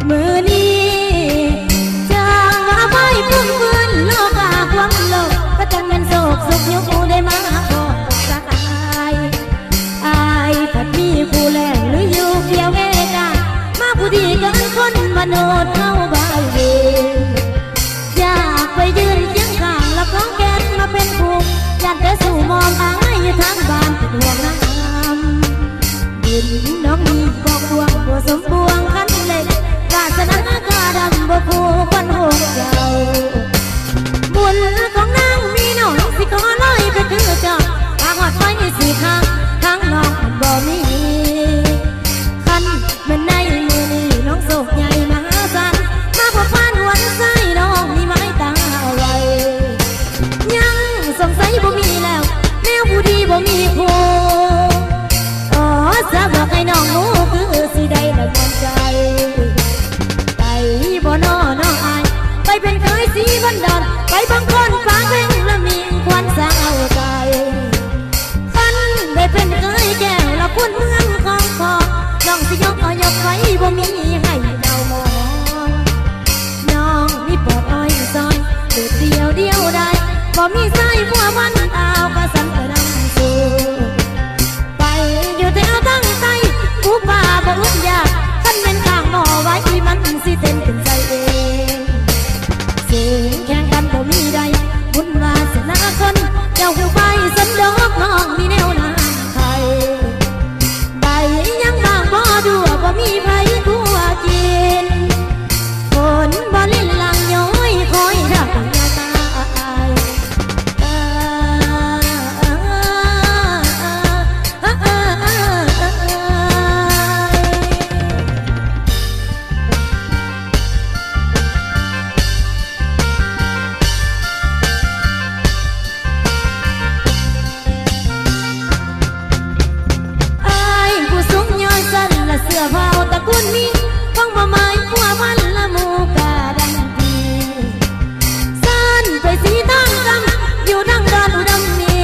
มือนี้จางเอาไปพุ่งพื้นโลกาความโลกก็จังเป็นโศกสุขยุคได้มาพอสักอายผัดมีผู้แลหรืออยู่เกี่ยวแง่กันมาผู้ดีเกินคนมโนดเข้าบายเวอยากไปยืนเคียงข้างแล้วก็แกนมาเป็นผู้อยากจะสู่มองอายอยู่ทางบ้านเป็นห่วงน้ำดินน้องมีบอกบวงบ่สมบวงคันเล็กกาสนากาดำบ่ผู้คนหงเจ้าบุญของนางมีหน่อยสิขอลอยไปคือเจ้าปากหอดไฟสีข้างทางนอกบ่มีคันเป็นในมือนี้น้องโศกใหญ่มหาศาลมาพบผ่านวันใจน้องมีไม้ตาไว้ยังสงสัยบ่มีแล้วแนวผู้ดีบ่มีคู่อ๋อจะบอกให้น้องรู้คือสิได้ละมนใจไปบ่นอน้องอายไปเป็นเคยสีบันดอนไปบางคนฟ้าเพ่งและมีควันสาวใจคันได้เป็นเคยแก้วละคุณเมืองของพอน้องสิยกเอายกไว้บ่มีให้เรามองน้องมีปอดอ้อยซอยเด็ดเดียวได้บ่มีสายหัววันดาวกระสันกระดังสูไปอยู่แถวตั้งใจผู้ป่าบ่อึดยากคันเป็นข้างหม้อไว้มันสิเต้นเป็นใจเองเสียงแข่งกันบ่มีใดบุญวาสนาคนเจ้าผู้ไปสันดอกน้องมีแนวหน้าไทยใบยังบางบ่ดูบ่มีไผทั่วกินฝนบ่ลิ้นลังย้อยคอยรักยาตายเสื้อผ้าตะกุนมีฟังบ่หมายหัวมันละมูกาดังทีสั้นไปสีตั้งกำอยู่ดังดอนอุดมมี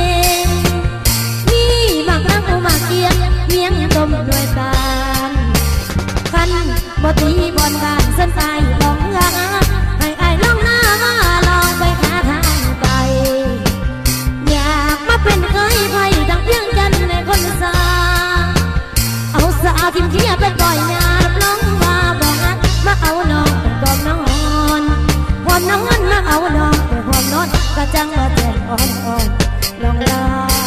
นี่หมากรังอุมาเกียงเมียงต้มด้วยตาลคันบ่ตีบอนบานสันตายลองงาให้ไอ้ลองหน้ามาลองไปหาทางไปอยากมาเป็นเคยไผ่ดังเพียงกันในคนสาเอาสาวทิมเทียไปปล่อยงานรับรองว่าบอกอันมาเอาน้องไปกอมนอนความนอนมาเอาน้องไปความนอนกะจังมาแทนอ่อนลองลา